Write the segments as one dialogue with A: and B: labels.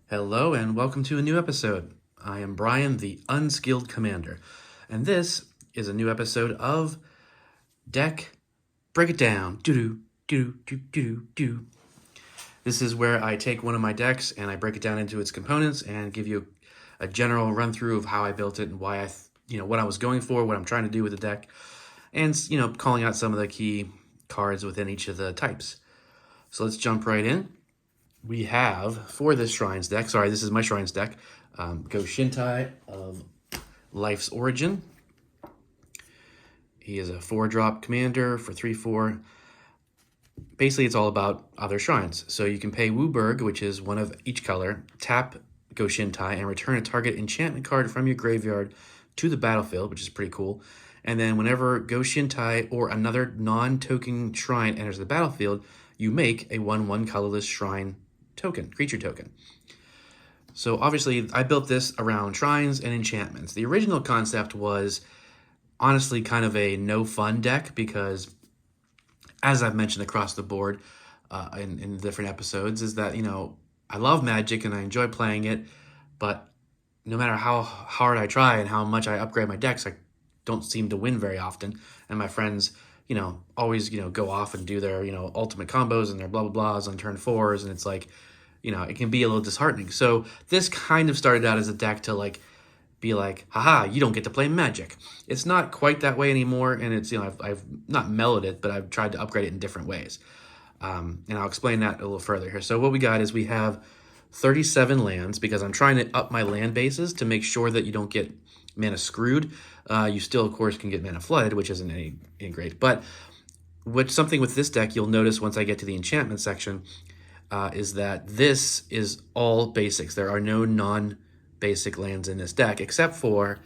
A: Hello and welcome to a new episode. I am Brian, the Unskilled Commander, and this is a new episode of Deck Break It Down. Doo doo doo doo doo. This is where I take one of my decks and I break it down into its components and give you a general run through of how I built it and why what I was going for, what I'm trying to do with the deck, and calling out some of the key cards within each of the types. So let's jump right in. We have, for this Shrines deck, sorry, this is my Shrines deck, Go Shintai of Life's Origin. He is a 4-drop commander for 3/4. Basically, it's all about other shrines. So you can pay WUBRG, which is one of each color, tap Go Shintai, and return a target enchantment card from your graveyard to the battlefield, which is pretty cool. And then whenever Go Shintai or another non-token shrine enters the battlefield, you make a 1/1 colorless shrine creature token. So obviously I built this around shrines and enchantments. The original concept was honestly kind of a no fun deck because, as I've mentioned across the board in different episodes, is that, I love Magic and I enjoy playing it, but no matter how hard I try and how much I upgrade my decks, I don't seem to win very often. And my friends, always, go off and do their, ultimate combos and their blah, blah, blahs on turn 4s. And it's like, it can be a little disheartening. So this kind of started out as a deck to be like, haha, you don't get to play Magic. It's not quite that way anymore. And it's, I've not mellowed it, but I've tried to upgrade it in different ways. And I'll explain that a little further here. So what we got is we have 37 lands because I'm trying to up my land bases to make sure that you don't get mana screwed. You still, of course, can get mana flooded, which isn't any great. But something with this deck you'll notice once I get to the enchantment section is that this is all basics. There are no non-basic lands in this deck except for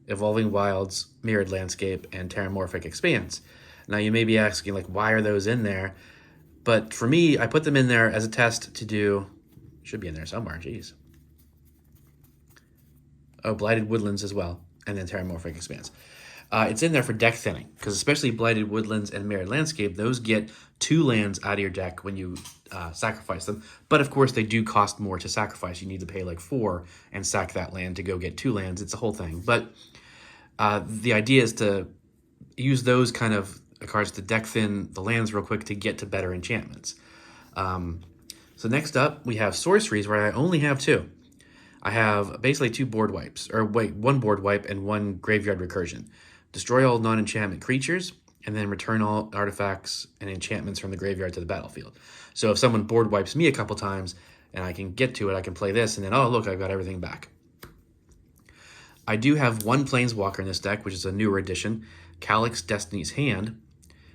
A: Evolving Wilds, Mirrored Landscape, and Terramorphic Expanse. Now you may be asking, why are those in there? But for me, I put them in there as a test to do, should be in there somewhere, geez. Oh, Blighted Woodlands as well, and then Terramorphic Expanse. It's in there for deck thinning, because especially Blighted Woodlands and Mirrored Landscape, those get 2 lands out of your deck when you sacrifice them. But of course, they do cost more to sacrifice. You need to pay 4 and sack that land to go get 2 lands. It's a whole thing. But the idea is to use those kind of cards to deck thin the lands real quick to get to better enchantments. So next up, we have sorceries, where I only have 2. I have basically 2 board wipes, or wait, 1 board wipe and 1 graveyard recursion. Destroy all non-enchantment creatures, and then return all artifacts and enchantments from the graveyard to the battlefield. So if someone board wipes me a couple times and I can get to it, I can play this, and then, oh, look, I've got everything back. I do have 1 Planeswalker in this deck, which is a newer addition, Calyx Destiny's Hand,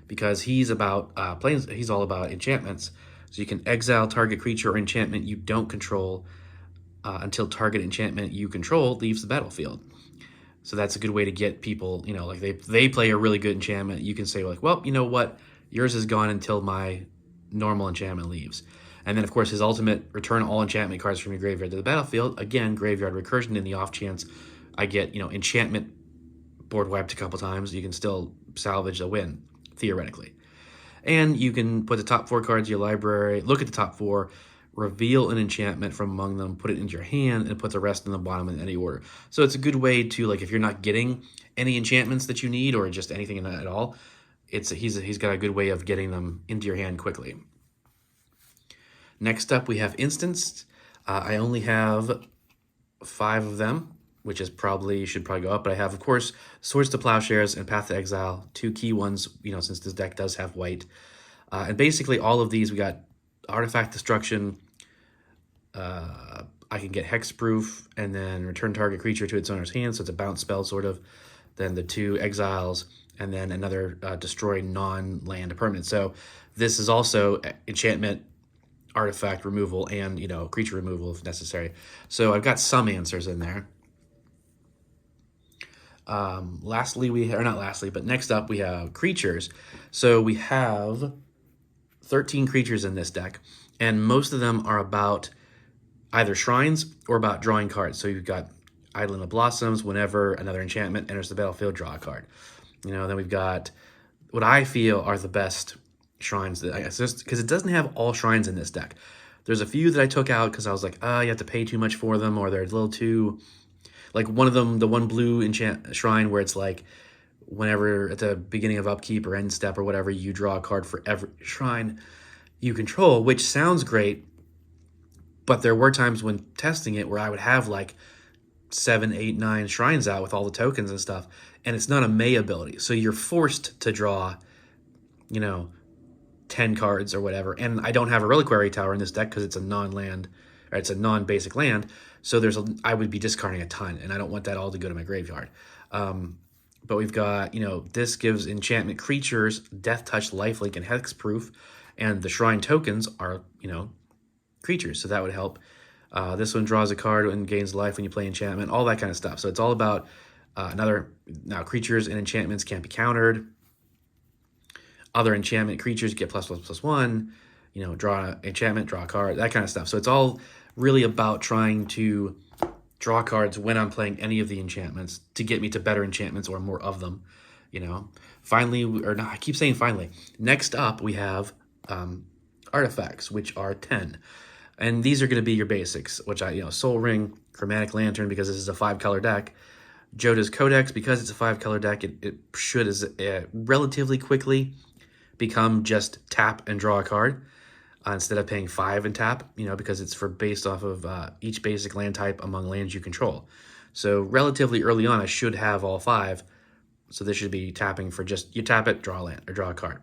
A: because he's about he's all about enchantments. So you can exile target creature or enchantment you don't control until target enchantment you control leaves the battlefield. So that's a good way to get people, they play a really good enchantment. You can say, well, you know what? Yours is gone until my normal enchantment leaves. And then, of course, his ultimate, return all enchantment cards from your graveyard to the battlefield. Again, graveyard recursion in the off chance I get, enchantment board wiped a couple times. You can still salvage a win, theoretically. And you can put the top 4 cards of your library, look at the top 4, reveal an enchantment from among them, put it into your hand, and put the rest in the bottom in any order. So it's a good way to, if you're not getting any enchantments that you need or just anything in that at all, he's got a good way of getting them into your hand quickly. Next up, we have instants. I only have 5 of them, which is should probably go up. But I have, of course, Swords to Plowshares and Path to Exile, 2 key ones, since this deck does have white. And basically all of these, we got Artifact Destruction, I can get Hexproof, and then return target creature to its owner's hand, so it's a bounce spell, sort of. Then the 2 exiles, and then another destroy non-land permanent. So this is also enchantment, artifact removal, and, creature removal if necessary. So I've got some answers in there. Next up we have creatures. So we have 13 creatures in this deck, and most of them are about either shrines or about drawing cards. So you've got Island of Blossoms. Whenever another enchantment enters the battlefield, draw a card. Then we've got what I feel are the best shrines, because it doesn't have all shrines in this deck. There's a few that I took out because I was like, you have to pay too much for them, or they're a little too, like one of them, the one blue enchant shrine where it's like, whenever at the beginning of upkeep or end step or whatever, you draw a card for every shrine you control, which sounds great, but there were times when testing it where I would have like 7, 8, 9 shrines out with all the tokens and stuff, and it's not a May ability, so you're forced to draw, 10 cards or whatever. And I don't have a Reliquary Tower in this deck because it's a non-land, or it's a non-basic land, so I would be discarding a ton, and I don't want that all to go to my graveyard. But we've got, this gives enchantment creatures Death Touch, Lifelink, and Hexproof, and the Shrine tokens are, creatures, so that would help. This one draws a card and gains life when you play enchantment, all that kind of stuff. So it's all about now creatures and enchantments can't be countered. Other enchantment creatures get +1/+1, draw an enchantment, draw a card, that kind of stuff. So it's all really about trying to draw cards when I'm playing any of the enchantments to get me to better enchantments or more of them, Finally, or no, I keep saying finally. Next up, we have artifacts, which are 10. And these are going to be your basics, which Soul Ring, Chromatic Lantern, because this is a 5-color deck. Joda's Codex, because it's a 5-color deck, it should relatively quickly become just tap and draw a card instead of paying 5 and tap, because it's based off of each basic land type among lands you control. So relatively early on, I should have all 5. So this should be tapping for just, you tap it, draw a land, or draw a card.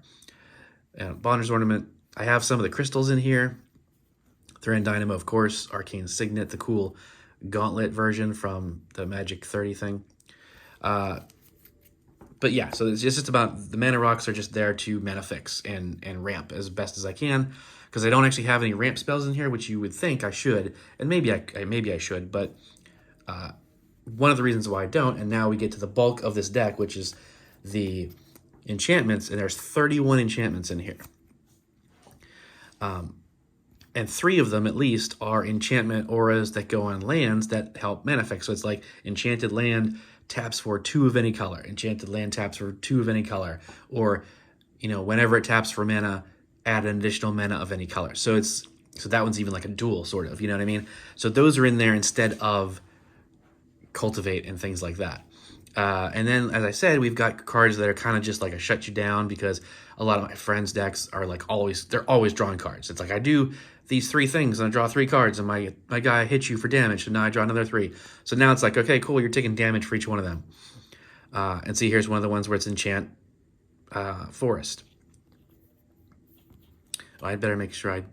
A: Bonder's Ornament, I have some of the crystals in here. Thran Dynamo, of course, Arcane Signet, the cool Gauntlet version from the Magic 30 thing. But yeah, so it's just about, the mana rocks are just there to mana fix and ramp as best as I can, because I don't actually have any ramp spells in here, which you would think I should, and maybe I should, but one of the reasons why I don't, and now we get to the bulk of this deck, which is the enchantments, and there's 31 enchantments in here. And 3 of them, at least, are enchantment auras that go on lands that help mana fix. So it's like enchanted land taps for 2 of any color. Enchanted land taps for 2 of any color. Or, whenever it taps for mana, add an additional mana of any color. So that one's even like a dual, sort of, you know what I mean? So those are in there instead of Cultivate and things like that. And then, as I said, we've got cards that are kind of just like a shut you down, because a lot of my friends' decks are like they're always drawing cards. It's like, I do these 3 things and I draw 3 cards, and my guy hits you for damage, and now I draw another 3. So now it's like, okay, cool, you're taking damage for each one of them. And see, here's one of the ones where it's Enchant Forest. Well, I better make sure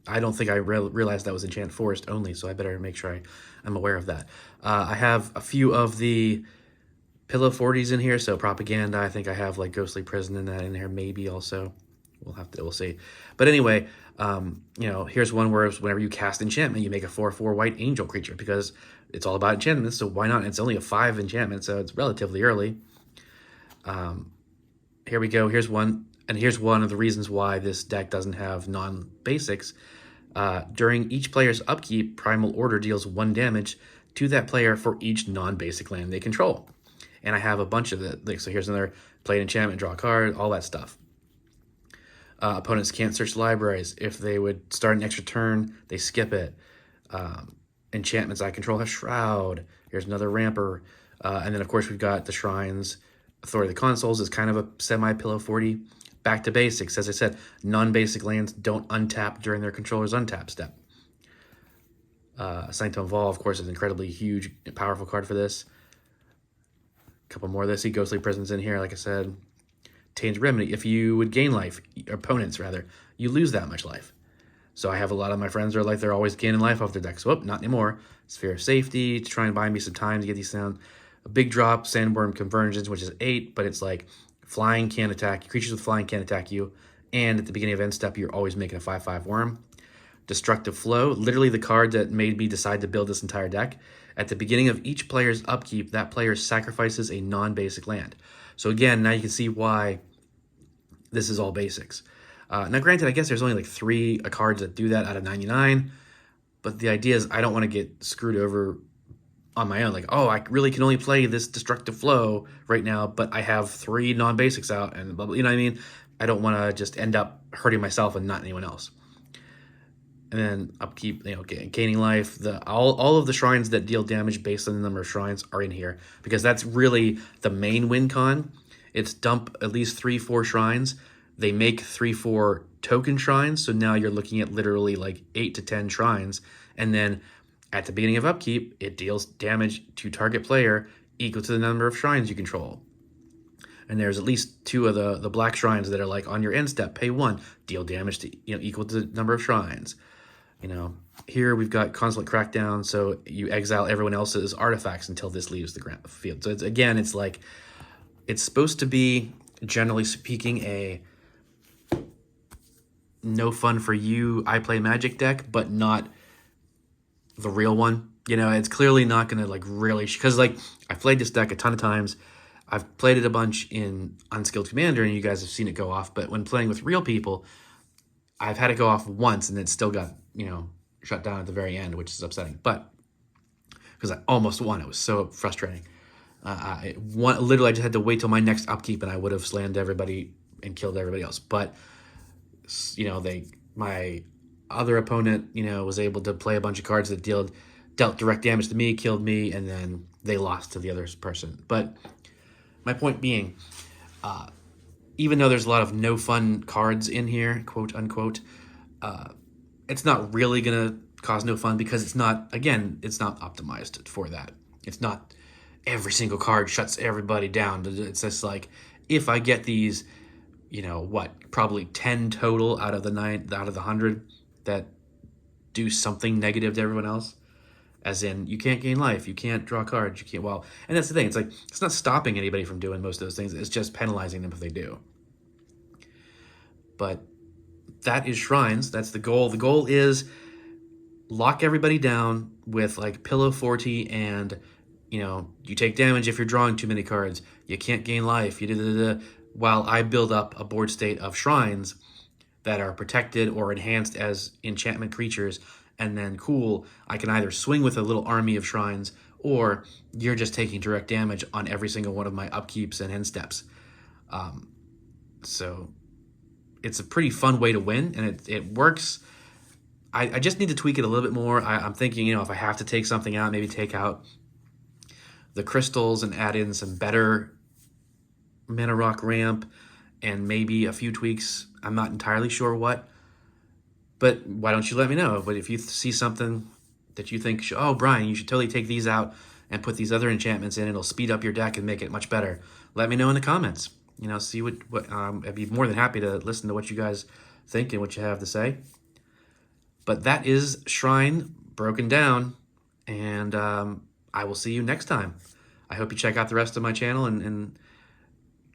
A: I don't think I realized that was Enchant Forest only, so I better make sure I'm aware of that. I have a few of the Pillow 40s in here, so Propaganda, I think I have like Ghostly Prison in there, maybe also. We'll see. But anyway, here's one where whenever you cast enchantment, you make a 4/4 white angel creature, because it's all about enchantments, so why not? It's only a 5 enchantment, so it's relatively early. Here we go. Here's one, and here's one of the reasons why this deck doesn't have non-basics. During each player's upkeep, Primal Order deals 1 damage to that player for each non-basic land they control. And I have a bunch of it. Like, so here's another: play an enchantment, draw a card, all that stuff. Opponents can't search libraries. If they would start an extra turn, they skip it. Enchantments I control have Shroud. Here's another Ramper. And then, of course, we've got the Shrines. Authority of the Consoles is kind of a semi-Pillow 40. Back to basics. As I said, non-basic lands don't untap during their controller's untap step. Sanctum of All, of course, is an incredibly huge, powerful card for this. A couple more of this. See, Ghostly Prison's in here, like I said. Tainted Remedy. If you would gain life, opponents rather, you lose that much life. So I have a lot of my friends are like, they're always gaining life off their decks. Whoop, not anymore. Sphere of Safety to try and buy me some time to get these down. A big drop, Sandworm Convergence, which is 8, but it's like flying can't attack. Creatures with flying can't attack you. And at the beginning of end step, you're always making a 5/5 worm. Destructive Flow, literally the card that made me decide to build this entire deck. At the beginning of each player's upkeep, that player sacrifices a non-basic land. So again, now you can see why this is all basics. Now granted, I guess there's only like 3 cards that do that out of 99, but the idea is I don't want to get screwed over on my own. Like, oh, I really can only play this Destructive Flow right now, but I have 3 non-basics out and blah, blah, you know what I mean? I don't want to just end up hurting myself and not anyone else. and then upkeep, gaining life. All of the shrines that deal damage based on the number of shrines are in here, because that's really the main win con. It's dump at least 3-4 shrines. They make 3-4 token shrines, so now you're looking at literally like 8 to 10 shrines, and then at the beginning of upkeep, it deals damage to target player equal to the number of shrines you control. And there's at least 2 of the black shrines that are like on your end step, pay 1, deal damage to equal to the number of shrines. Here we've got Consulate Crackdown, so you exile everyone else's artifacts until this leaves the field. So it's like, it's supposed to be, generally speaking, a no fun for you, I play Magic deck, but not the real one. It's clearly not going to like really, because like I've played this deck a ton of times. I've played it a bunch in Unskilled Commander, and you guys have seen it go off. But when playing with real people, I've had it go off once, and it still got, shut down at the very end, which is upsetting. But because I almost won, it was so frustrating. Literally, I just had to wait till my next upkeep, and I would have slammed everybody and killed everybody else. But my other opponent, was able to play a bunch of cards that dealt direct damage to me, killed me, and then they lost to the other person. But my point being, even though there's a lot of no fun cards in here, quote unquote, it's not really gonna cause no fun, because it's not optimized for that. It's not every single card shuts everybody down. It's just like, if I get these, probably 10 total out of the 100 that do something negative to everyone else. As in, you can't gain life, you can't draw cards, you can't, and that's the thing, it's like, it's not stopping anybody from doing most of those things, it's just penalizing them if they do. But that is shrines, that's the goal. The goal is lock everybody down with like Pillow Forte, and, you take damage if you're drawing too many cards, you can't gain life, while I build up a board state of shrines that are protected or enhanced as enchantment creatures. And then I can either swing with a little army of shrines, or you're just taking direct damage on every single one of my upkeeps and end steps. So it's a pretty fun way to win, and it works. I just need to tweak it a little bit more. I'm thinking, if I have to take something out, maybe take out the crystals and add in some better Mana Rock ramp, and maybe a few tweaks. I'm not entirely sure what. But why don't you let me know? But if you see something that you think, oh, Brian, you should totally take these out and put these other enchantments in, it'll speed up your deck and make it much better, let me know in the comments. See what I'd be more than happy to listen to what you guys think and what you have to say. But that is Shrine broken down, and I will see you next time. I hope you check out the rest of my channel and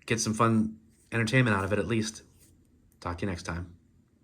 A: get some fun entertainment out of it at least. Talk to you next time.